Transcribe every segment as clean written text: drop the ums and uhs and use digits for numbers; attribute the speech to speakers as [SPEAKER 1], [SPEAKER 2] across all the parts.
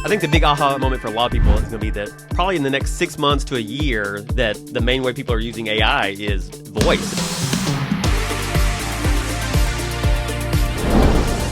[SPEAKER 1] I think the big aha moment for a lot of people is going to be that probably in the next 6 months to a year that the main way people are using AI is voice.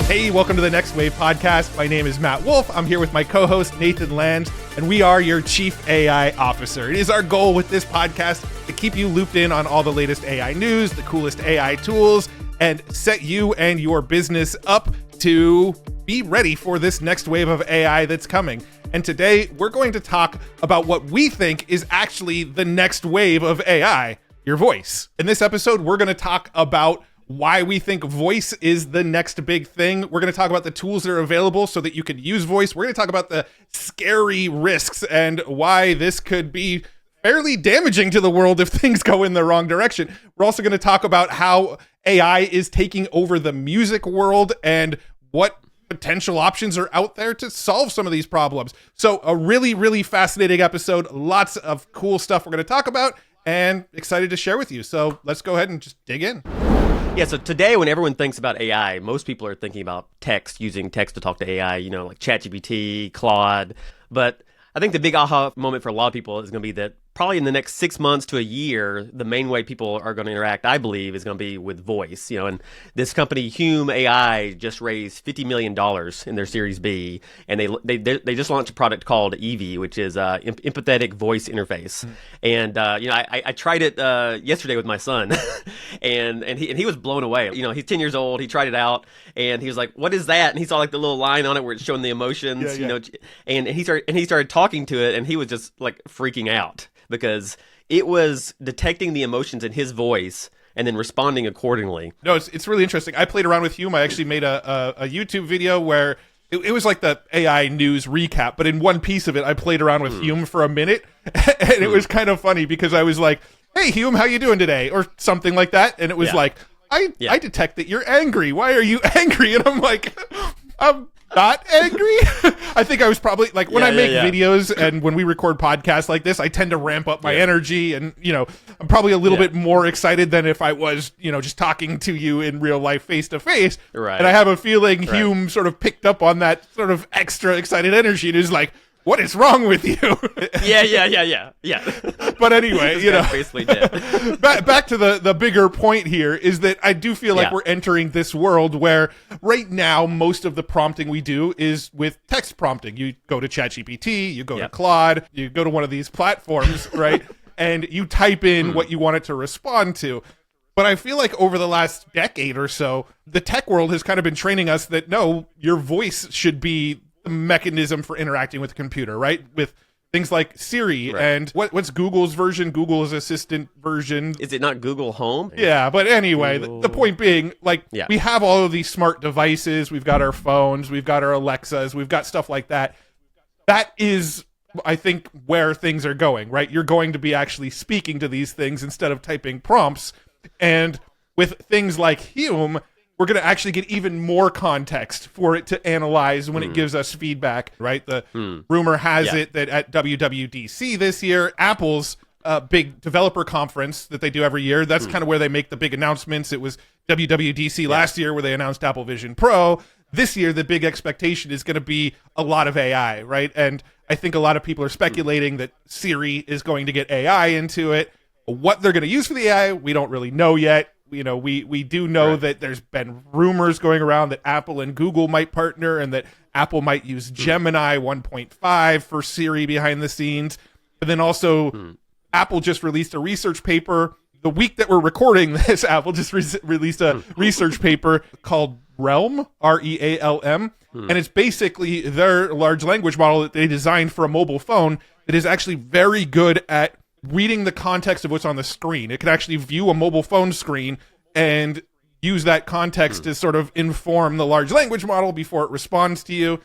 [SPEAKER 2] Hey, welcome to the Next Wave podcast. My name is Matt Wolf. I'm here with my co-host Nathan Land, and we are your Chief AI Officer. It is our goal with this podcast to keep you looped in on all the latest AI news, the coolest AI tools, and set you and your business up to be ready for this next wave of AI that's coming. And today, we're going to talk about what we think is actually the next wave of AI, your voice. In this episode, we're going to talk about why we think voice is the next big thing. We're going to talk about the tools that are available so that you can use voice. We're going to talk about the scary risks and why this could be fairly damaging to the world if things go in the wrong direction. We're also going to talk about how AI is taking over the music world and what potential options are out there to solve some of these problems. So a really, really fascinating episode. Lots of cool stuff we're going to talk about and excited to share with you. So let's go ahead and just dig in.
[SPEAKER 1] Yeah, so today when everyone thinks about AI, most people are thinking about text, using text to talk to AI, like ChatGPT, Claude. But I think the big aha moment for a lot of people is going to be that probably in the next 6 months to a year, the main way people are going to interact, I believe, is going to be with voice. And this company, Hume AI, just raised $50 million in their Series B, and they just launched a product called Eevee, which is empathetic voice interface. And I tried it yesterday with my son, and he was blown away. He's 10 years old. He tried it out, and he was like, "What is that?" And he saw like the little line on it where it's showing the emotions. And he started talking to it, and he was just like freaking out, because it was detecting the emotions in his voice and then responding accordingly.
[SPEAKER 2] No, it's really interesting. I played around with Hume. I actually made a YouTube video where it was like the AI news recap, but in one piece of it, I played around with Hume for a minute, and it was kind of funny because I was like, "Hey, Hume, how you doing today?" or something like that, and it was like, I detect that you're angry. Why are you angry? And I'm like, I'm not angry. I think I was probably like when I make videos and when we record podcasts like this, I tend to ramp up my energy, and I'm probably a little bit more excited than if I was just talking to you in real life face to face. Right. And I have a feeling Hume sort of picked up on that sort of extra excited energy and is like, "What is wrong with you?"
[SPEAKER 1] Yeah.
[SPEAKER 2] But anyway,
[SPEAKER 1] basically did.
[SPEAKER 2] back to the bigger point here is that I do feel like we're entering this world where right now most of the prompting we do is with text prompting. You go to ChatGPT, you go to Claude, you go to one of these platforms, right? And you type in what you want it to respond to. But I feel like over the last decade or so, the tech world has kind of been training us that no, your voice should be the mechanism for interacting with the computer, right? With things like Siri and what's Google's version? Google's assistant version.
[SPEAKER 1] Is it not Google Home?
[SPEAKER 2] Yeah, but anyway, the point being, we have all of these smart devices. We've got our phones. We've got our Alexas. We've got stuff like that. That is, I think, where things are going, right? You're going to be actually speaking to these things instead of typing prompts. And with things like Hume, we're going to actually get even more context for it to analyze when it gives us feedback, right? The rumor has it that at WWDC this year, Apple's big developer conference that they do every year, that's kind of where they make the big announcements. It was WWDC last year where they announced Apple Vision Pro. This year, the big expectation is going to be a lot of AI, right? And I think a lot of people are speculating that Siri is going to get AI into it. What they're going to use for the AI, we don't really know yet. We do know that there's been rumors going around that Apple and Google might partner and that Apple might use Gemini 1.5 for Siri behind the scenes. But then also Apple just released a research paper. The week that we're recording this, Apple just released a research paper called Realm, REALM. And it's basically their large language model that they designed for a mobile phone that is actually very good at reading the context of what's on the screen. It can actually view a mobile phone screen and use that context to sort of inform the large language model before it responds to you.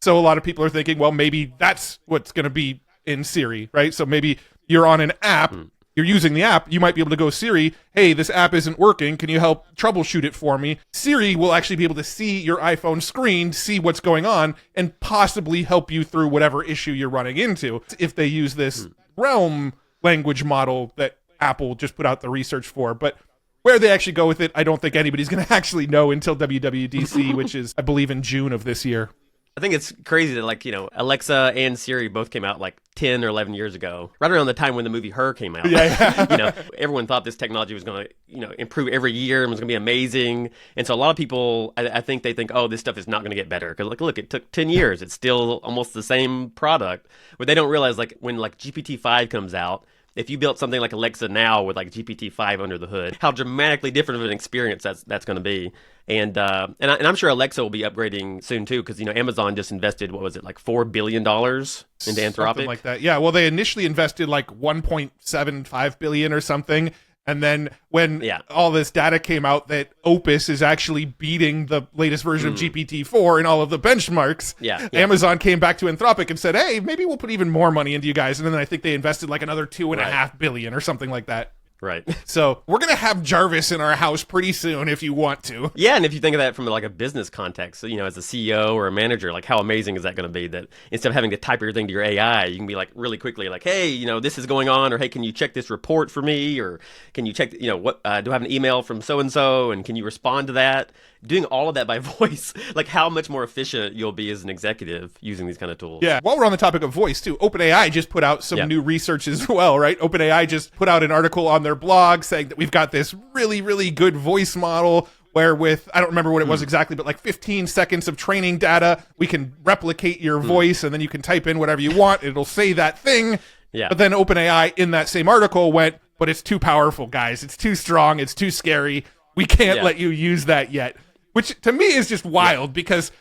[SPEAKER 2] So a lot of people are thinking, well, maybe that's what's going to be in Siri, right? So maybe you're on an app, you're using the app, you might be able to go, "Siri, hey, this app isn't working. Can you help troubleshoot it for me?" Siri will actually be able to see your iPhone screen, see what's going on, and possibly help you through whatever issue you're running into. If they use this Realm language model that Apple just put out the research for. But where they actually go with it, I don't think anybody's going to actually know until WWDC, which is, I believe, in June of this year.
[SPEAKER 1] I think it's crazy that like, Alexa and Siri both came out like 10 or 11 years ago, right around the time when the movie Her came out.
[SPEAKER 2] Yeah.
[SPEAKER 1] Everyone thought this technology was going to, improve every year and was going to be amazing. And so a lot of people, I think they think, oh, this stuff is not going to get better. Because look, it took 10 years. It's still almost the same product. But they don't realize like when like GPT-5 comes out, if you built something like Alexa now with like GPT-5 under the hood, how dramatically different of an experience that's going to be. And I'm sure Alexa will be upgrading soon too, because Amazon just invested, what was it, like $4 billion into Anthropic,
[SPEAKER 2] something like that. Yeah, well, they initially invested like 1.75 billion or something, and then when all this data came out that Opus is actually beating the latest version of GPT-4 in all of the benchmarks, Amazon came back to Anthropic and said, "Hey, maybe we'll put even more money into you guys." And then I think they invested like another 2.5 billion or something like that.
[SPEAKER 1] Right.
[SPEAKER 2] So we're going to have Jarvis in our house pretty soon if you want to.
[SPEAKER 1] Yeah, and if you think of that from like a business context, so, as a CEO or a manager, like how amazing is that going to be that instead of having to type everything to your AI, you can be like really quickly like, hey, this is going on, or hey, can you check this report for me, or can you check, what do I have an email from so-and-so, and can you respond to that? Doing all of that by voice, like how much more efficient you'll be as an executive using these kind of tools.
[SPEAKER 2] Yeah. While we're on the topic of voice too, OpenAI just put out some new research as well, right? OpenAI just put out an article on their blog saying that we've got this really, really good voice model where with, I don't remember what it was exactly, but like 15 seconds of training data, we can replicate your voice and then you can type in whatever you want. It'll say that thing.
[SPEAKER 1] Yeah.
[SPEAKER 2] But then OpenAI in that same article went, but it's too powerful, guys. It's too strong. It's too scary. We can't let you use that yet. Which to me is just wild because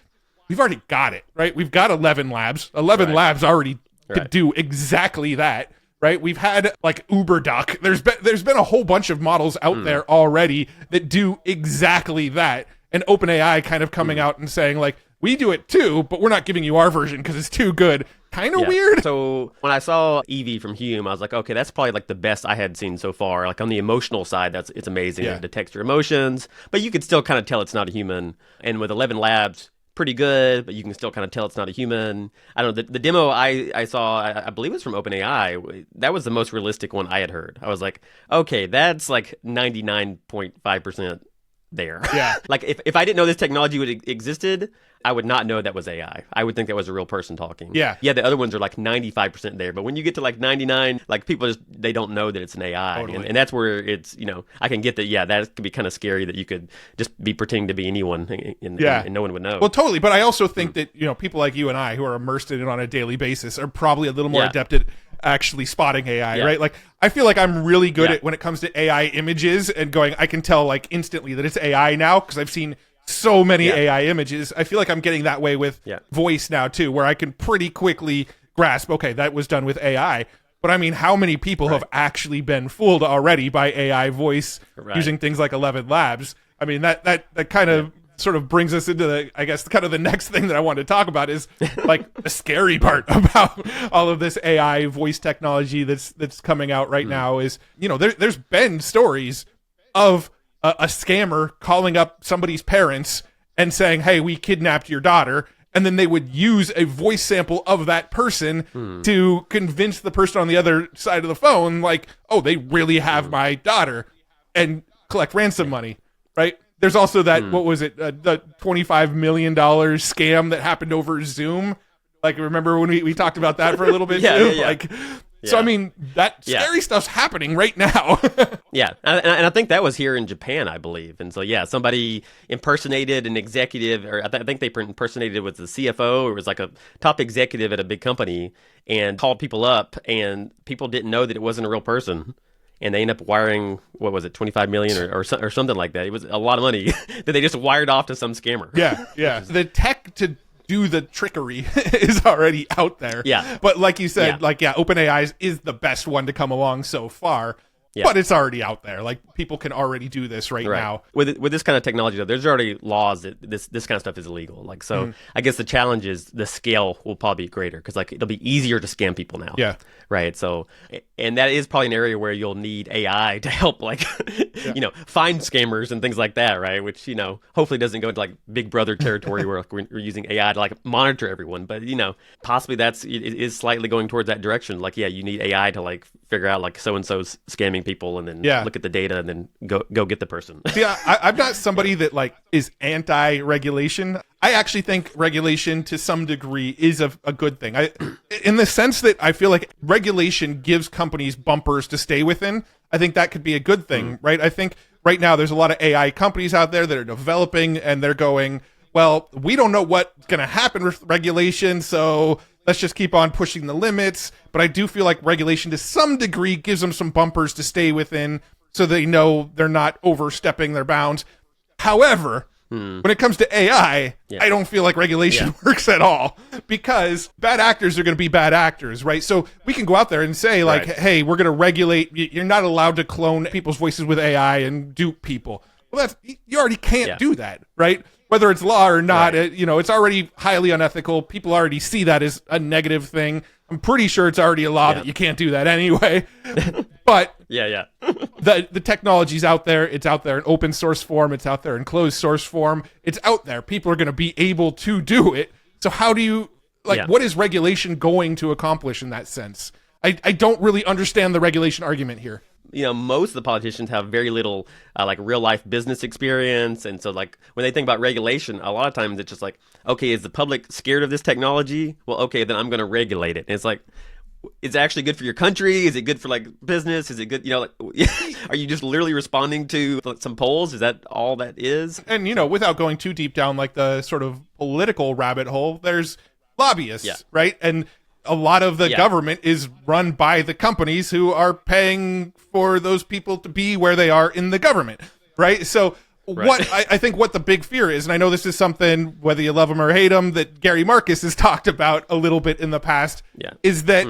[SPEAKER 2] we've already got it, right? We've got 11 labs. 11 labs already could do exactly that, right? We've had like UberDuck. There's been a whole bunch of models out there already that do exactly that. And OpenAI kind of coming out and saying like, we do it too, but we're not giving you our version because it's too good. Kind of weird.
[SPEAKER 1] So when I saw Eevee from Hume, I was like, okay, that's probably like the best I had seen so far. Like on the emotional side, it's amazing. It detects your emotions, but you could still kind of tell it's not a human. And with 11 labs, pretty good, but you can still kind of tell it's not a human. I don't know. The demo I saw, I believe it was from OpenAI. That was the most realistic one I had heard. I was like, okay, that's like 99.5% there.
[SPEAKER 2] Yeah.
[SPEAKER 1] Like if I didn't know this technology existed, I would not know that was AI. I would think that was a real person talking.
[SPEAKER 2] Yeah.
[SPEAKER 1] Yeah, the other ones are like 95% there. But when you get to like 99, like people just, they don't know that it's an AI.
[SPEAKER 2] Totally.
[SPEAKER 1] And that's where it's, I can get that, that could be kind of scary that you could just be pretending to be anyone and no one would know.
[SPEAKER 2] Well, totally. But I also think that, people like you and I who are immersed in it on a daily basis are probably a little more adept at actually spotting AI, right? Like, I feel like I'm really good at when it comes to AI images and going, I can tell like instantly that it's AI now because I've seen so many AI images. I feel like I'm getting that way with voice now too, where I can pretty quickly grasp, okay, that was done with AI. But I mean, how many people have actually been fooled already by AI voice using things like 11 Labs? I mean, that kind of sort of brings us into the, I guess, kind of the next thing that I want to talk about is like the scary part about all of this AI voice technology that's coming out right now is, there's been stories of a scammer calling up somebody's parents and saying, hey, we kidnapped your daughter. And then they would use a voice sample of that person to convince the person on the other side of the phone, like, oh, they really have my daughter, and collect ransom money, right? There's also that, what was it, the $25 million scam that happened over Zoom. Like, remember when we talked about that for a little bit too? Like, so, I mean, that scary stuff's happening right now.
[SPEAKER 1] And I think that was here in Japan, I believe. And so, somebody impersonated an executive, or I think they impersonated with the CFO, or it was like a top executive at a big company, and called people up, and people didn't know that it wasn't a real person. And they end up wiring, what was it, 25 million or something like that. It was a lot of money that they just wired off to some scammer.
[SPEAKER 2] Yeah. The tech to do the trickery is already out there.
[SPEAKER 1] Yeah.
[SPEAKER 2] But like you said, OpenAI is the best one to come along so far. Yeah. But it's already out there. Like, people can already do this right now.
[SPEAKER 1] With this kind of technology, though, there's already laws that this kind of stuff is illegal. Like, so I guess the challenge is the scale will probably be greater because, like, it'll be easier to scam people now.
[SPEAKER 2] Yeah.
[SPEAKER 1] Right. So, and that is probably an area where you'll need AI to help, like, find scammers and things like that, right? Which, hopefully doesn't go into like Big Brother territory where we're using AI to like monitor everyone. But, possibly it is slightly going towards that direction. Like, you need AI to like figure out like so-and-so's scamming screen people and then
[SPEAKER 2] Yeah.
[SPEAKER 1] look at the data and then go get the person.
[SPEAKER 2] See, I'm not somebody that like is anti-regulation. I actually think regulation to some degree is a good thing. In the sense that I feel like regulation gives companies bumpers to stay within. I think that could be a good thing, right? I think right now there's a lot of AI companies out there that are developing and they're going, well, we don't know what's going to happen with regulation, so let's just keep on pushing the limits. But I do feel like regulation to some degree gives them some bumpers to stay within so they know they're not overstepping their bounds. However, when it comes to AI, I don't feel like regulation works at all because bad actors are going to be bad actors, right? So we can go out there and say like, hey, we're going to regulate. You're not allowed to clone people's voices with AI and dupe people. Well, you already can't do that, right? Whether it's law or not, it's already highly unethical. People already see that as a negative thing. I'm pretty sure it's already a law that you can't do that anyway. But the technology's out there. It's out there in open source form. It's out there in closed source form. It's out there. People are going to be able to do it. So how do you what is regulation going to accomplish in that sense? I don't really understand the regulation argument here.
[SPEAKER 1] Most of the politicians have very little like real life business experience. And so like when they think about regulation, a lot of times it's just like, okay, is the public scared of this technology? Well, okay, then I'm going to regulate it. And it's like, is it actually good for your country? Is it good for like business? Is it good? Are you just literally responding to some polls? Is that all that is?
[SPEAKER 2] And, without going too deep down like the sort of political rabbit hole, there's lobbyists, right? And a lot of the government is run by the companies who are paying for those people to be where they are in the government, right? So I think what the big fear is, and I know this is something, whether you love him or hate him, that Gary Marcus has talked about a little bit in the past, is that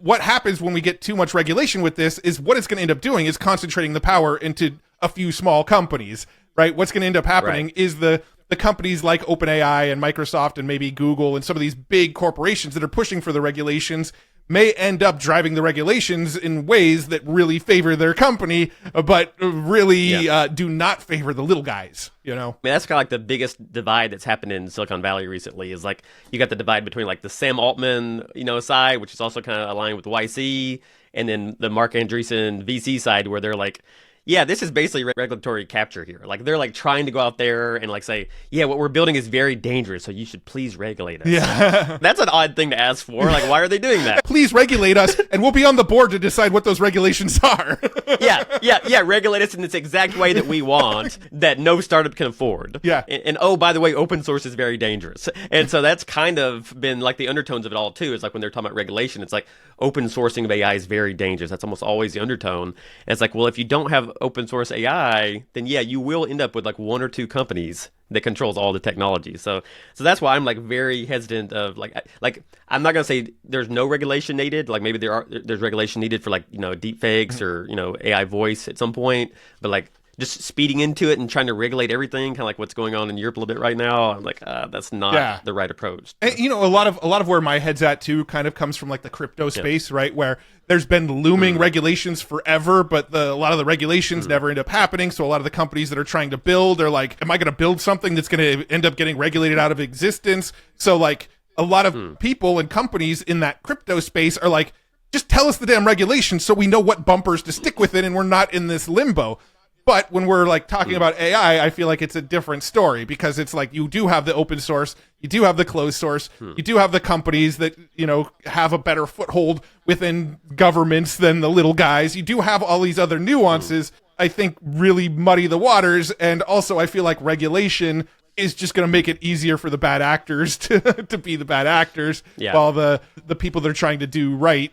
[SPEAKER 2] what happens when we get too much regulation with this is what it's going to end up doing is concentrating the power into a few small companies, right? What's going to end up happening is the companies like OpenAI and Microsoft and maybe Google and some of these big corporations that are pushing for the regulations may end up driving the regulations in ways that really favor their company, but really do not favor the little guys,
[SPEAKER 1] I mean, that's kind of like the biggest divide that's happened in Silicon Valley recently is like you got the divide between like the Sam Altman, side, which is also kind of aligned with YC, and then the Mark Andreessen VC side where they're like, yeah, this is basically regulatory capture here. Like they're like trying to go out there and like say, yeah, what we're building is very dangerous, so you should please regulate us.
[SPEAKER 2] Yeah.
[SPEAKER 1] That's an odd thing to ask for. Like, why are they doing that?
[SPEAKER 2] Please regulate us, and we'll be on the board to decide what those regulations are.
[SPEAKER 1] Regulate us in this exact way that we want, that no startup can afford.
[SPEAKER 2] Yeah.
[SPEAKER 1] And oh, by the way, open source is very dangerous. And so that's kind of been like the undertones of it all too. It's like when they're talking about regulation, it's like open sourcing of AI is very dangerous. That's almost always the undertone. And it's like, well, if you don't have open source AI, then you will end up with like one or two companies that controls all the technology. So that's why I'm like very hesitant of like I'm not gonna say there's no regulation needed. Like maybe there's regulation needed for like deep fakes or AI voice at some point, but like just speeding into it and trying to regulate everything, kind of like what's going on in Europe a little bit right now. I'm like, that's not the right approach.
[SPEAKER 2] And, a lot of where my head's at too kind of comes from like the crypto space, right? Where there's been looming regulations forever, but a lot of the regulations never end up happening. So a lot of the companies that are trying to build are like, am I going to build something that's going to end up getting regulated out of existence? So like a lot of people and companies in that crypto space are like, just tell us the damn regulations so we know what bumpers to stick with it and we're not in this limbo. But when we're like talking about AI, I feel like it's a different story because it's like you do have the open source, you do have the closed source, you do have the companies that, have a better foothold within governments than the little guys. You do have all these other nuances, I think really muddy the waters. And also I feel like regulation is just going to make it easier for the bad actors to be the bad actors while the people that are trying to do right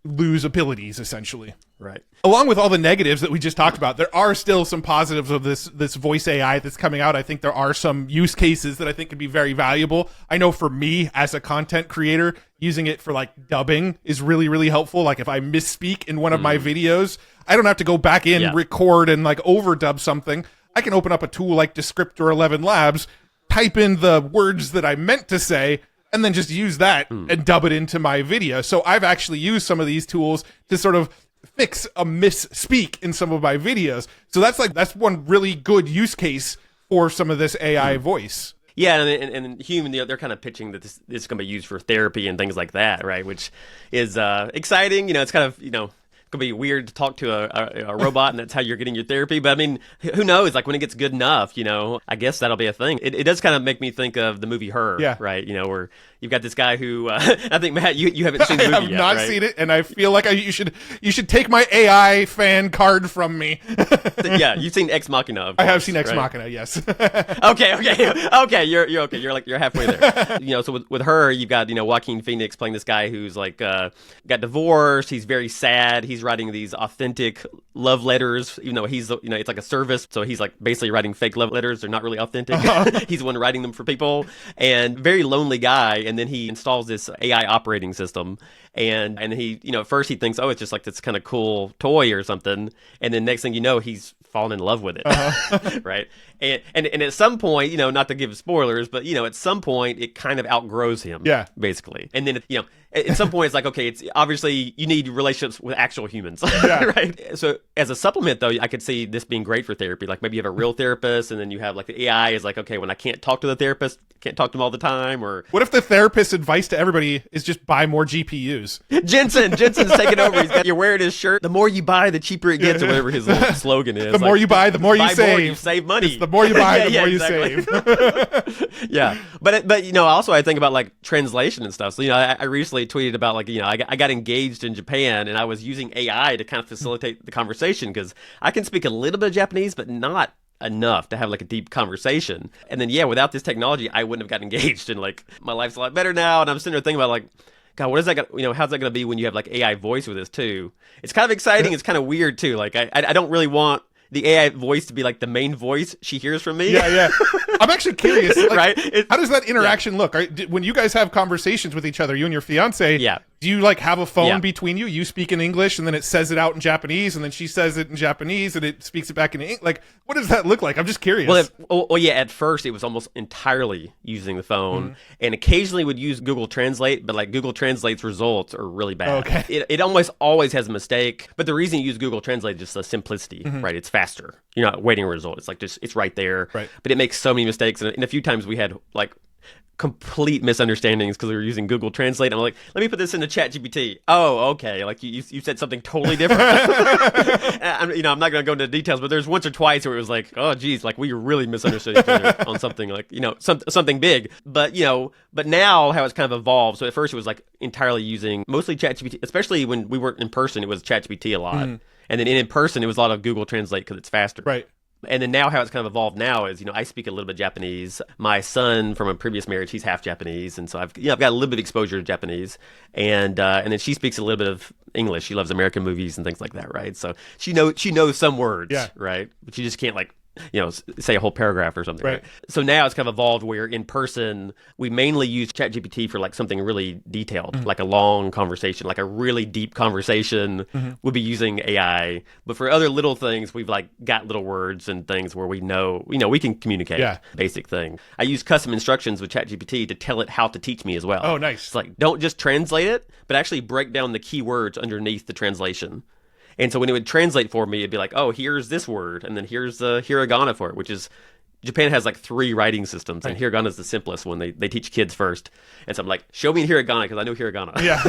[SPEAKER 2] lose abilities essentially.
[SPEAKER 1] Right.
[SPEAKER 2] Along with all the negatives that we just talked about, there are still some positives of this voice AI that's coming out. I think there are some use cases that I think could be very valuable. I know for me as a content creator, using it for like dubbing is really, really helpful. Like if I misspeak in one of my videos, I don't have to go back in, record and like overdub something. I can open up a tool like Descriptor 11 Labs, type in the words that I meant to say, and then just use that and dub it into my video. So I've actually used some of these tools to sort of fix a misspeak in some of my videos. So that's one really good use case for some of this AI voice.
[SPEAKER 1] Yeah, and Hume, they're kind of pitching that this is going to be used for therapy and things like that, right? Which is exciting. It's kind of, could be weird to talk to a robot, and that's how you're getting your therapy. But I mean, who knows? Like when it gets good enough, I guess that'll be a thing. It does kind of make me think of the movie Her, right? Where you've got this guy who I think Matt, you haven't seen the movie yet,
[SPEAKER 2] I have not seen it, and I feel like you should take my AI fan card from me.
[SPEAKER 1] Yeah, you've seen Ex Machina. Of course,
[SPEAKER 2] I have seen Ex
[SPEAKER 1] right?
[SPEAKER 2] Machina, yes.
[SPEAKER 1] Okay. You're okay. You're halfway there. So with Her, you've got Joaquin Phoenix playing this guy who's like got divorced. He's very sad. He's writing these authentic love letters. Even though he's it's like a service, so he's like basically writing fake love letters. They're not really authentic. He's the one writing them for people, and very lonely guy. And then he installs this AI operating system. And he, at first he thinks, oh, it's just like this kind of cool toy or something. And then next thing you know, he's fallen in love with it. Right. And at some point, not to give spoilers, but, at some point it kind of outgrows him.
[SPEAKER 2] Yeah.
[SPEAKER 1] Basically. And then, at some point it's like, okay, it's obviously you need relationships with actual humans. Yeah. Right. So as a supplement, though, I could see this being great for therapy. Like maybe you have a real therapist, and then you have like the AI is like, okay, when I can't talk to the therapist, can't talk to them all the time. Or
[SPEAKER 2] what if the therapist's advice to everybody is just buy more GPUs?
[SPEAKER 1] Jensen's taking over. You're wearing his shirt. The more you buy, the cheaper it gets, or whatever his little slogan is.
[SPEAKER 2] The more you buy, the more you save.
[SPEAKER 1] You save money.
[SPEAKER 2] It's the more you buy, the more you save.
[SPEAKER 1] Yeah, but also I think about like translation and stuff. So I recently tweeted about like I got engaged in Japan, and I was using AI to kind of facilitate the conversation because I can speak a little bit of Japanese, but not enough to have like a deep conversation. And then without this technology, I wouldn't have got engaged, and like my life's a lot better now. And I'm sitting there thinking about like, God, what is that? How's that going to be when you have like AI voice with this too? It's kind of exciting. It's kind of weird too. Like I don't really want the AI voice to be like the main voice she hears from me.
[SPEAKER 2] Yeah. I'm actually curious. Like,
[SPEAKER 1] right?
[SPEAKER 2] How does that interaction look? When you guys have conversations with each other, you and your fiance, do you like have a phone between you? You speak in English, and then it says it out in Japanese, and then she says it in Japanese, and it speaks it back in English. Like, what does that look like? I'm just curious.
[SPEAKER 1] Well, at first it was almost entirely using the phone, and occasionally would use Google Translate, but like Google Translate's results are really bad.
[SPEAKER 2] Okay.
[SPEAKER 1] It almost always has a mistake, but the reason you use Google Translate is just the simplicity, right? It's faster. You're not waiting a result. It's like it's right there.
[SPEAKER 2] Right.
[SPEAKER 1] But it makes so many mistakes, and a few times we had like complete misunderstandings because we were using Google Translate. I'm like, let me put this into ChatGPT. Oh, okay. Like you said something totally different. I'm not going to go into details, but there's once or twice where it was like, oh, geez, like we really misunderstood each other on something like, something big. But now how it's kind of evolved. So at first it was like entirely using mostly ChatGPT, especially when we weren't in person, it was ChatGPT a lot. And then in person, it was a lot of Google Translate because it's faster.
[SPEAKER 2] Right.
[SPEAKER 1] And then now how it's kind of evolved now is, I speak a little bit Japanese. My son from a previous marriage, he's half Japanese. And so I've got a little bit of exposure to Japanese. And then she speaks a little bit of English. She loves American movies and things like that, right? So she knows some words, right? But you just can't like, say a whole paragraph or something.
[SPEAKER 2] Right.
[SPEAKER 1] So now it's kind of evolved where in person, we mainly use ChatGPT for like something really detailed, like a long conversation, like a really deep conversation. We'll be using AI. But for other little things, we've like got little words and things where we know, we can communicate basic thing. I use custom instructions with ChatGPT to tell it how to teach me as well.
[SPEAKER 2] Oh, nice.
[SPEAKER 1] It's like, don't just translate it, but actually break down the key words underneath the translation. And so when it would translate for me, it'd be like, oh, here's this word, and then here's the hiragana for it, which is, Japan has like 3 writing systems, and hiragana is the simplest one. They teach kids first. And so I'm like, show me hiragana, because I know hiragana.
[SPEAKER 2] Yeah.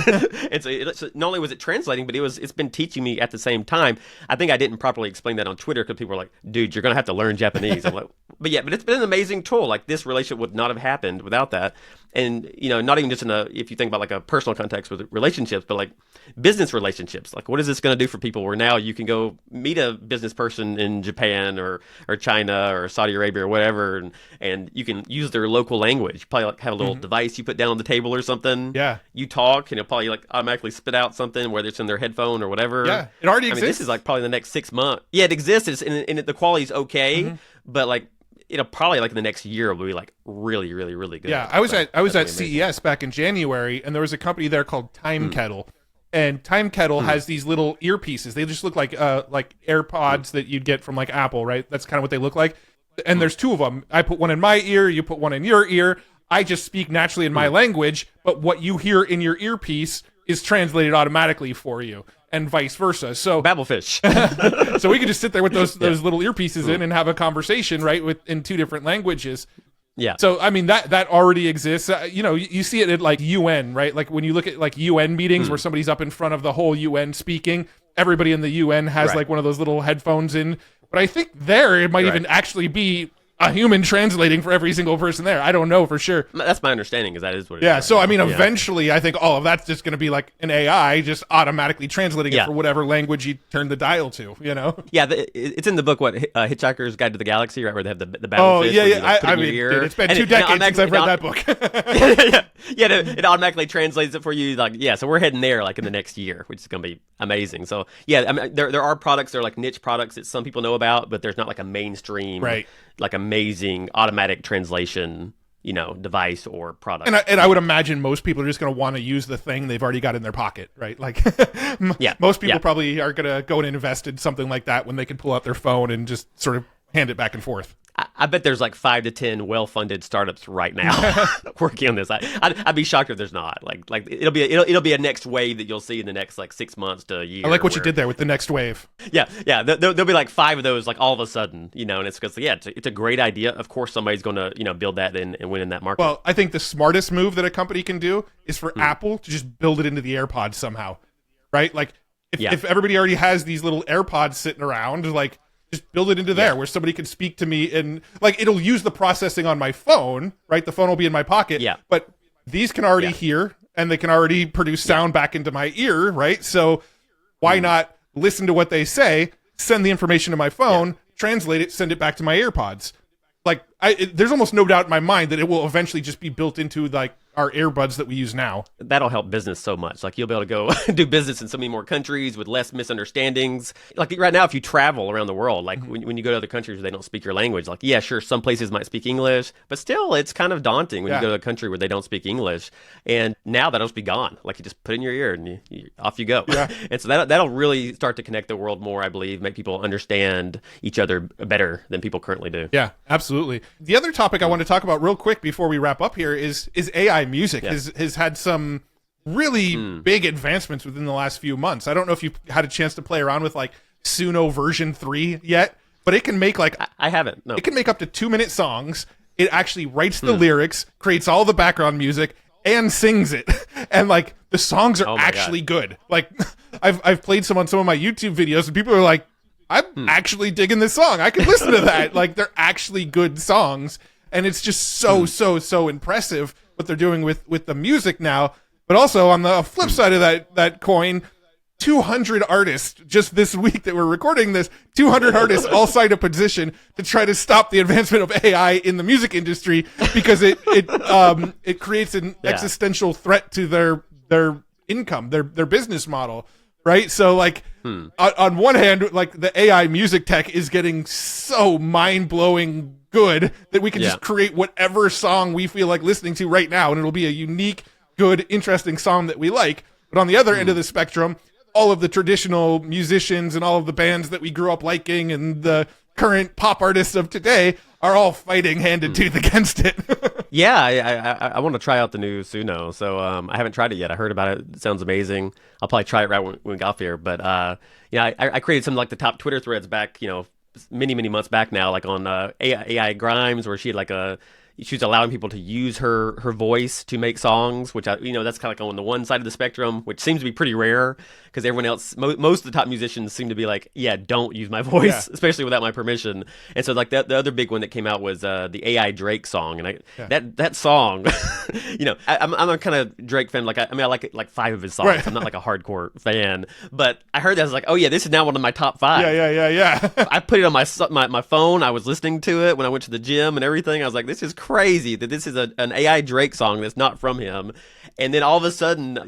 [SPEAKER 1] And so not only was it translating, but it's been teaching me at the same time. I think I didn't properly explain that on Twitter, because people were like, dude, you're going to have to learn Japanese. I'm like, but it's been an amazing tool. Like this relationship would not have happened without that. And, not even just if you think about like a personal context with relationships, but like business relationships. Like what is this going to do for people where now you can go meet a business person in Japan or China or Saudi Arabia or whatever, and you can use their local language. You probably like have a little device you put down on the table or something.
[SPEAKER 2] Yeah.
[SPEAKER 1] You talk, and it'll probably like automatically spit out something, whether it's in their headphone or whatever.
[SPEAKER 2] Yeah. It already exists.
[SPEAKER 1] This is like probably the next 6 months. Yeah, it exists, and the quality's okay, but like it'll probably like in the next year will be like really, really, really good.
[SPEAKER 2] Yeah, I was at CES back in January, and there was a company there called Time Kettle. And Time Kettle has these little earpieces. They just look like AirPods that you'd get from like Apple, right? That's kind of what they look like. And there's 2 of them. I put one in my ear, you put one in your ear. I just speak naturally in my language, but what you hear in your earpiece is translated automatically for you, and vice versa. So
[SPEAKER 1] Babblefish.
[SPEAKER 2] So we could just sit there with those little earpieces in and have a conversation, right, in 2 different languages.
[SPEAKER 1] Yeah.
[SPEAKER 2] So I mean that already exists. You see it at like UN, right? Like when you look at like UN meetings where somebody's up in front of the whole UN speaking, everybody in the UN has
[SPEAKER 1] Right.
[SPEAKER 2] like one of those little headphones in. But I think there it might even actually be a human translating for every single person there. I don't know for sure.
[SPEAKER 1] That's my understanding, is that is what it is.
[SPEAKER 2] Yeah,
[SPEAKER 1] right
[SPEAKER 2] so
[SPEAKER 1] now.
[SPEAKER 2] I mean, eventually, I think all of that's just going to be like an AI just automatically translating it for whatever language you turn the dial to, you know?
[SPEAKER 1] Yeah, it's in the book, Hitchhiker's Guide to the Galaxy, right, where they have the battlefish.
[SPEAKER 2] Oh, yeah,
[SPEAKER 1] where you, like,
[SPEAKER 2] yeah.
[SPEAKER 1] put it in your ear.
[SPEAKER 2] Dude, it's been
[SPEAKER 1] And
[SPEAKER 2] 2 decades since I've read that book.
[SPEAKER 1] It automatically translates it for you. Like, yeah, so we're heading there, like, in the next year, which is going to be amazing. So, yeah, I mean, there are products, there are, like, niche products that some people know about, but there's not, like, a mainstream, like, amazing automatic translation, device or product.
[SPEAKER 2] And I would imagine most people are just going to want to use the thing they've already got in their pocket, right? Like, most people probably are going to go and invest in something like that when they can pull out their phone and just sort of hand it back and forth.
[SPEAKER 1] I bet there's like 5 to 10 well-funded startups right now working on this. I'd be shocked if there's not. Like it'll be a next wave that you'll see in the next like 6 months to a year.
[SPEAKER 2] I like what you did there with the next wave.
[SPEAKER 1] Yeah. There'll be like 5 of those like all of a sudden, and it's because it's a great idea. Of course, somebody's going to build that and win in that market.
[SPEAKER 2] Well, I think the smartest move that a company can do is for Apple to just build it into the AirPods somehow, right? Like if everybody already has these little AirPods sitting around, like, just build it into there where somebody can speak to me and like it'll use the processing on my phone, right? The phone will be in my pocket.
[SPEAKER 1] Yeah.
[SPEAKER 2] But these can already hear and they can already produce sound back into my ear, right? So why not listen to what they say, send the information to my phone, translate it, send it back to my AirPods? Like there's almost no doubt in my mind that it will eventually just be built into like our earbuds that we use now.
[SPEAKER 1] That'll help business so much. Like you'll be able to go do business in so many more countries with less misunderstandings. Like right now, if you travel around the world, like when you go to other countries where they don't speak your language, like, yeah, sure, some places might speak English, but still it's kind of daunting when you go to a country where they don't speak English. And now that'll just be gone. Like you just put it in your ear and off you go. Yeah. And so that'll really start to connect the world more, I believe, make people understand each other better than people currently do.
[SPEAKER 2] Yeah, absolutely. The other topic I want to talk about real quick before we wrap up here is AI music has had some really big advancements within the last few months. I don't know if you've had a chance to play around with like Suno version 3 yet, but it can make like
[SPEAKER 1] I haven't. No.
[SPEAKER 2] It can make up to 2-minute songs. It actually writes the lyrics, creates all the background music, and sings it. And like the songs are actually good. Like I've played some on some of my YouTube videos, and people are like, I'm actually digging this song. I can listen to that. Like they're actually good songs, and it's just so impressive what they're doing with the music now. But also on the flip side of that coin, 200 artists just this week that we're recording this, 200 artists all signed a petition to try to stop the advancement of AI in the music industry because it creates an existential threat to their income, their business model. Right. So like on one hand, like the AI music tech is getting so mind blowing good that we can just create whatever song we feel like listening to right now. And it'll be a unique, good, interesting song that we like. But on the other end of the spectrum, all of the traditional musicians and all of the bands that we grew up liking and the current pop artists of today are all fighting hand and tooth against it.
[SPEAKER 1] I want to try out the new Suno. So I haven't tried it yet. I heard about it. It sounds amazing. I'll probably try it right when we got off here. But I created some like the top Twitter threads back, many months back now, like on AI Grimes, where she had she was allowing people to use her voice to make songs, which that's kind of like on the one side of the spectrum, which seems to be pretty rare because everyone else, most of the top musicians seem to be like, yeah, don't use my voice, especially without my permission. And so like the other big one that came out was the AI Drake song, and that song, I'm a kind of Drake fan. Like I like like 5 of his songs. Right. I'm not like a hardcore fan, but I heard that I was like, oh yeah, this is now one of my top 5.
[SPEAKER 2] Yeah.
[SPEAKER 1] I put it on my phone. I was listening to it when I went to the gym and everything. I was like, this is crazy that this is an AI Drake song that's not from him. And then all of a sudden,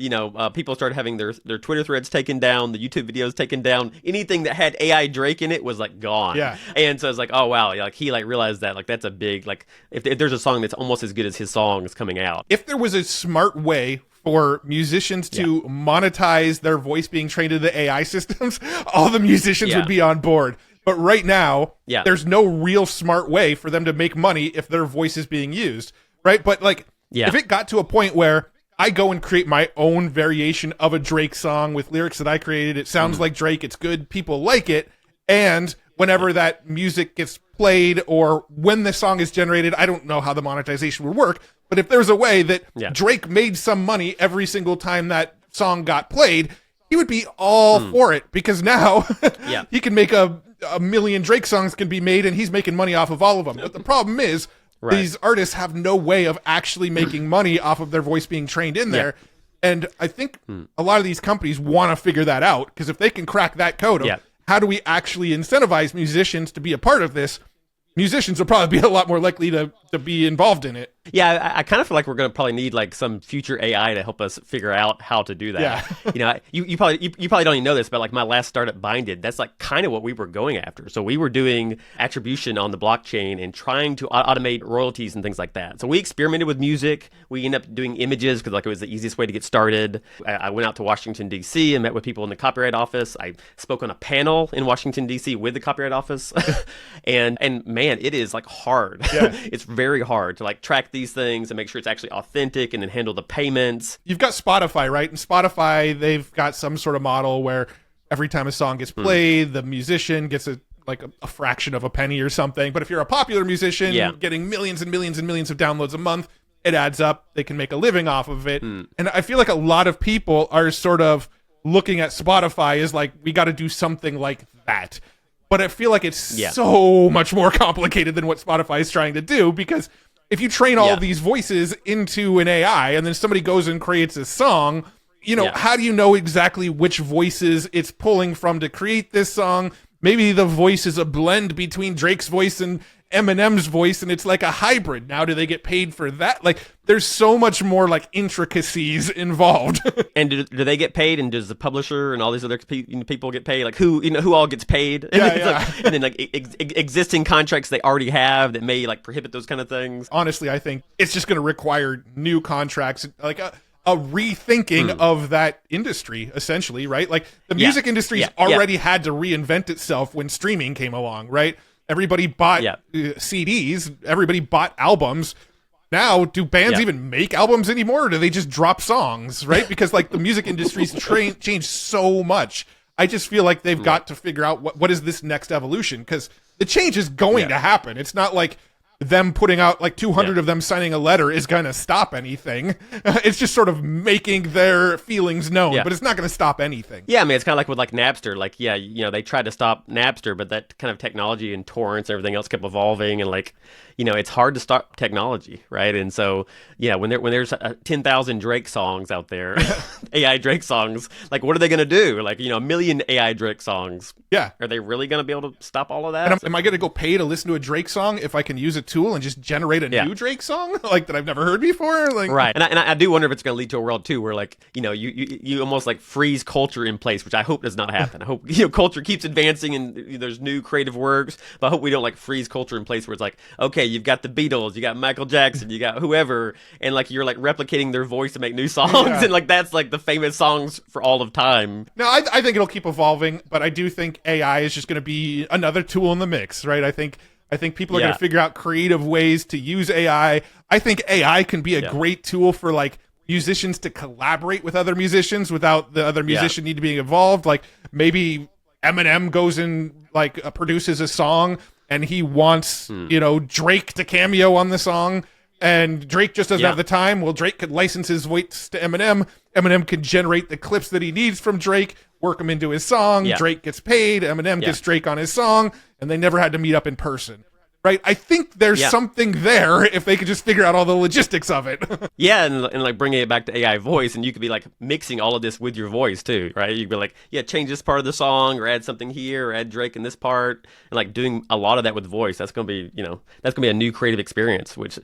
[SPEAKER 1] people started having their Twitter threads taken down, the YouTube videos taken down. Anything that had AI Drake in it was like gone.
[SPEAKER 2] Yeah.
[SPEAKER 1] And so I was like, oh wow, like he like realized that like that's a big like if there's a song that's almost as good as his song is coming out.
[SPEAKER 2] If there was a smart way for musicians to monetize their voice being trained into the AI systems, all the musicians would be on board. But right now, there's no real smart way for them to make money if their voice is being used, right? But like, if it got to a point where I go and create my own variation of a Drake song with lyrics that I created, it sounds like Drake, it's good, people like it, and whenever that music gets played or when the song is generated, I don't know how the monetization would work, but if there's a way that Drake made some money every single time that song got played, he would be all for it, because now
[SPEAKER 1] Yeah.
[SPEAKER 2] he can make a million Drake songs can be made, and he's making money off of all of them. But the problem is, these artists have no way of actually making money off of their voice being trained in there. And I think a lot of these companies want to figure that out, because if they can crack that code of how do we actually incentivize musicians to be a part of this, musicians will probably be a lot more likely to be involved in it.
[SPEAKER 1] Yeah, I kind of feel like we're going to probably need like some future AI to help us figure out how to do that.
[SPEAKER 2] Yeah.
[SPEAKER 1] You know, you probably don't even know this, but like my last startup, Binded, that's like kind of what we were going after. So we were doing attribution on the blockchain and trying to automate royalties and things like that. So we experimented with music. We ended up doing images because like it was the easiest way to get started. I went out to Washington, D.C. and met with people in the Copyright Office. I spoke on a panel in Washington, D.C. with the Copyright Office. and man, it is like hard.
[SPEAKER 2] Yeah.
[SPEAKER 1] It's very hard to like track these things and make sure it's actually authentic and then handle the payments.
[SPEAKER 2] You've got Spotify, right? And Spotify, they've got some sort of model where every time a song gets played, the musician gets a fraction of a penny or something. But if you're a popular musician getting millions and millions and millions of downloads a month, it adds up. They can make a living off of it. And I feel like a lot of people are sort of looking at Spotify as like, we got to do something like that. But I feel like it's so much more complicated than what Spotify is trying to do, because if you train all of these voices into an AI and then somebody goes and creates a song, you know, how do you know exactly which voices it's pulling from to create this song? Maybe the voice is a blend between Drake's voice and Eminem's voice, and it's like a hybrid. Now, do they get paid for that? Like, there's so much more like intricacies involved.
[SPEAKER 1] And do they get paid? And does the publisher and all these other people get paid? Like who all gets paid?
[SPEAKER 2] Yeah,
[SPEAKER 1] and then like existing contracts they already have that may like prohibit those kind of things.
[SPEAKER 2] Honestly, I think it's just going to require new contracts, like a rethinking of that industry, essentially, right? Like the music industry's already had to reinvent itself when streaming came along, right? Everybody bought CDs. Everybody bought albums. Now, do bands even make albums anymore, or do they just drop songs, right? Because like the music industry's changed so much. I just feel like they've got to figure out what is this next evolution, because the change is going to happen. It's not like them putting out like 200 of them signing a letter is going to stop anything. It's just sort of making their feelings known, but it's not going to stop anything.
[SPEAKER 1] Yeah, I mean, it's kind of like with like Napster. Like, you know, they tried to stop Napster, but that kind of technology and torrents and everything else kept evolving, and like, you know, it's hard to stop technology, right? And so, when there's 10,000 Drake songs out there, AI Drake songs, like, what are they going to do? Like, you know, a million AI Drake songs.
[SPEAKER 2] Yeah.
[SPEAKER 1] Are they really going to be able to stop all of that?
[SPEAKER 2] And am I going to go pay to listen to a Drake song if I can use a tool and just generate a new Drake song like that I've never heard before? Like,
[SPEAKER 1] right. And I do wonder if it's going to lead to a world too where like, you know, you almost like freeze culture in place, which I hope does not happen. I hope, you know, culture keeps advancing and there's new creative works, but I hope we don't like freeze culture in place where it's like, okay, you've got the Beatles, you got Michael Jackson, you got whoever, and like you're like replicating their voice to make new songs, and like that's like the famous songs for all of time.
[SPEAKER 2] No, I think it'll keep evolving, but I do think AI is just going to be another tool in the mix, right? I think people are going to figure out creative ways to use AI. I think AI can be a great tool for like musicians to collaborate with other musicians without the other musician need to be involved. Like maybe Eminem goes and like produces a song and he wants, you know, Drake to cameo on the song, and Drake just doesn't have the time. Well, Drake could license his voice to Eminem. Eminem could generate the clips that he needs from Drake, work them into his song. Drake gets paid. Eminem gets Drake on his song, and they never had to meet up in person. Right? I think there's something there if they could just figure out all the logistics of it.
[SPEAKER 1] and like bringing it back to AI voice, and you could be like mixing all of this with your voice too, right? You'd be like, change this part of the song, or add something here, or add Drake in this part, and like doing a lot of that with voice. That's gonna be, you know, that's gonna be a new creative experience, which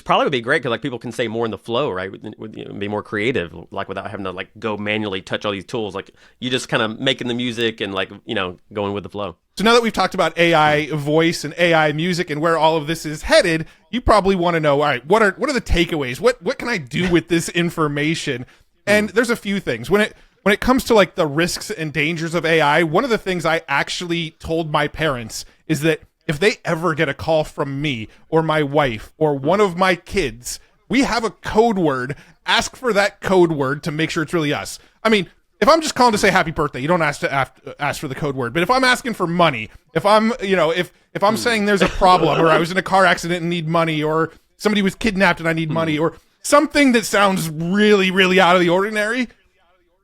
[SPEAKER 1] probably would be great because like people can say more in the flow, right? You know, be more creative, like without having to like go manually touch all these tools. Like you just kind of making the music and like, you know, going with the flow.
[SPEAKER 2] So now that we've talked about AI voice and AI music and where all of this is headed, you probably want to know, all right, what are the takeaways? What can I do with this information? And there's a few things. When it comes to like the risks and dangers of AI, one of the things I actually told my parents is that if they ever get a call from me or my wife or one of my kids, we have a code word. Ask for that code word to make sure it's really us. I mean, if I'm just calling to say happy birthday, you don't ask for the code word. But if I'm asking for money, if I'm, you know, if I'm saying there's a problem, or I was in a car accident and need money, or somebody was kidnapped and I need money, or something that sounds really, really out of the ordinary,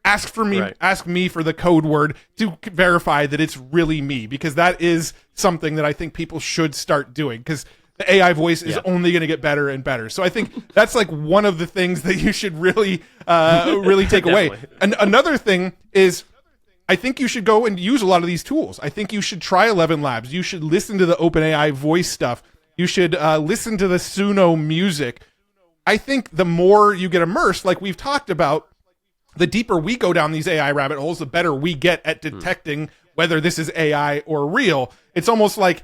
[SPEAKER 2] ask me for the code word to verify that it's really me, because that is something that I think people should start doing, because the AI voice is only going to get better and better. So I think that's like one of the things that you should really take away. And another thing is, I think you should go and use a lot of these tools. I think you should try 11 Labs. You should listen to the OpenAI voice stuff. You should listen to the Suno music. I think the more you get immersed, like we've talked about, the deeper we go down these AI rabbit holes, the better we get at detecting whether this is AI or real. It's almost like,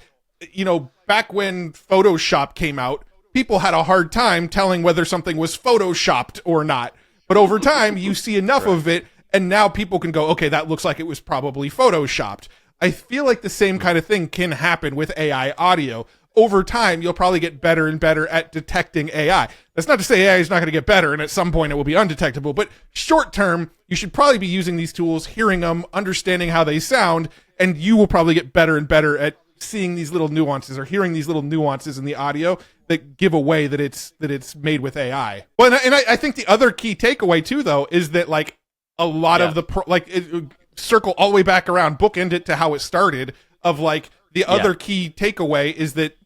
[SPEAKER 2] back when Photoshop came out, people had a hard time telling whether something was Photoshopped or not. But over time, you see enough of it, and now people can go, okay, that looks like it was probably Photoshopped. I feel like the same kind of thing can happen with AI audio. Over time, you'll probably get better and better at detecting AI. That's not to say AI is not going to get better, and at some point it will be undetectable. But short term, you should probably be using these tools, hearing them, understanding how they sound, and you will probably get better and better at seeing these little nuances or hearing these little nuances in the audio that give away that it's made with AI. Well, and I think the other key takeaway too, though, is that like a lot of the circle all the way back around, bookend it to how it started. Of like the other key takeaway is that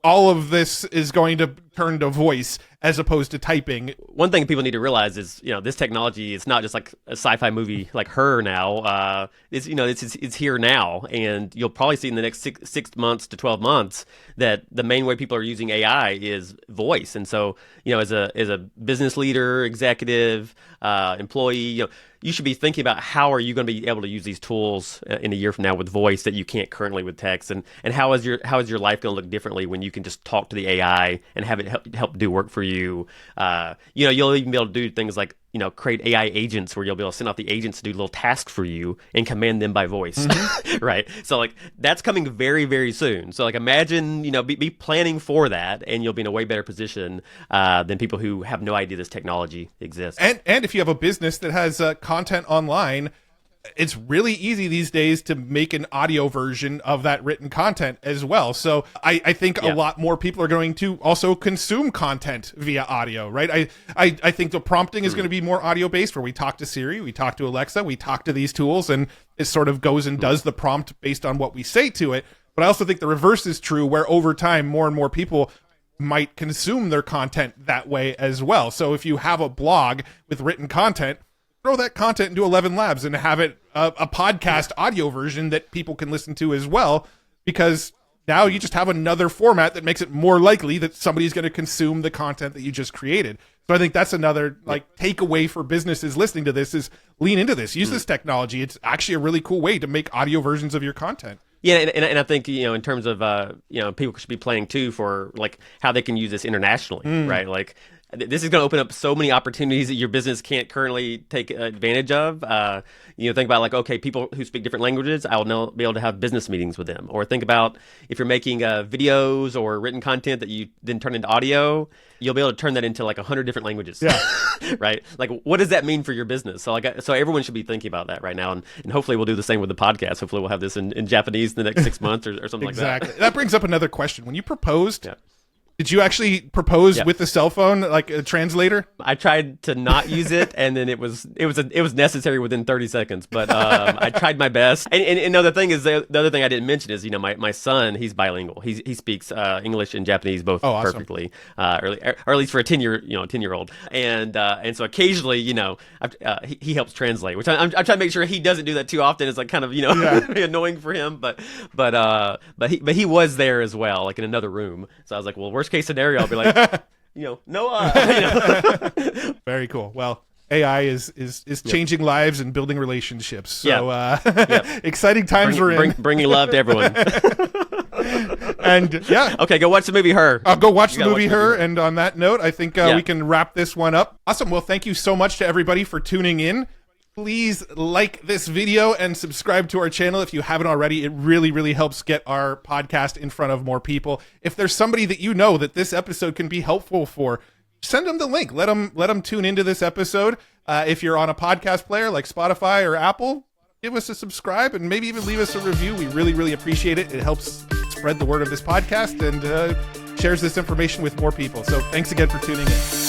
[SPEAKER 2] all of this is going to turn to voice as opposed to typing.
[SPEAKER 1] One thing people need to realize is, this technology is not just like a sci-fi movie like Her now. It's here now, and you'll probably see in the next 6 months to 12 months that the main way people are using AI is voice. And so, as a business leader, executive, employee, you should be thinking about how are you going to be able to use these tools in a year from now with voice that you can't currently with text, and how is your life going to look differently when you can just talk to the AI and have it help do work for you. You'll even be able to do things like create AI agents where you'll be able to send out the agents to do little tasks for you and command them by voice, right? So like that's coming very, very soon. So like imagine, be planning for that, and you'll be in a way better position than people who have no idea this technology exists.
[SPEAKER 2] And if you have a business that has content online, it's really easy these days to make an audio version of that written content as well. So I think a lot more people are going to also consume content via audio, right? I think the prompting is going to be more audio based, where we talk to Siri, we talk to Alexa, we talk to these tools, and it sort of goes and does the prompt based on what we say to it. But I also think the reverse is true, where over time, more and more people might consume their content that way as well. So if you have a blog with written content, throw that content into 11 Labs and have it a podcast audio version that people can listen to as well, because now you just have another format that makes it more likely that somebody's going to consume the content that you just created. So I think that's another takeaway for businesses listening to this is lean into this, use this technology. It's actually a really cool way to make audio versions of your content.
[SPEAKER 1] Yeah, and I think, in terms of, people should be planning too for like how they can use this internationally, right? Like this is going to open up so many opportunities that your business can't currently take advantage of. Think about like, okay, people who speak different languages, I'll now be able to have business meetings with them. Or think about if you're making videos or written content that you then turn into audio, you'll be able to turn that into like 100 different languages. Yeah. Right? Like, what does that mean for your business? So so everyone should be thinking about that right now. And hopefully we'll do the same with the podcast. Hopefully we'll have this in Japanese in the next 6 months or something like that.
[SPEAKER 2] Exactly. That brings up another question. When you proposed, did you actually propose with the cell phone, like a translator?
[SPEAKER 1] I tried to not use it, and then it was necessary within 30 seconds. But I tried my best. And the thing is, the other thing I didn't mention is, my son, he's bilingual. He speaks English and Japanese both perfectly, or at least for a 10-year-old. And so occasionally, he helps translate, which I'm trying to make sure he doesn't do that too often. It's like kind of annoying for him. But he was there as well, like in another room. So I was like, well, worst case scenario, I'll be like, Noah.
[SPEAKER 2] Very cool. Well, AI is changing lives and building relationships. So exciting times we're in.
[SPEAKER 1] Bringing love to everyone.
[SPEAKER 2] And
[SPEAKER 1] okay, go watch the movie Her.
[SPEAKER 2] I'll go watch the movie Her. And on that note, I think we can wrap this one up. Awesome. Well, thank you so much to everybody for tuning in. Please like this video and subscribe to our channel if you haven't already. It really, really helps get our podcast in front of more people. If there's somebody that you know that this episode can be helpful for, send them the link. Let them tune into this episode. If you're on a podcast player like Spotify or Apple, give us a subscribe and maybe even leave us a review. We really, really appreciate it. It helps spread the word of this podcast and shares this information with more people. So thanks again for tuning in.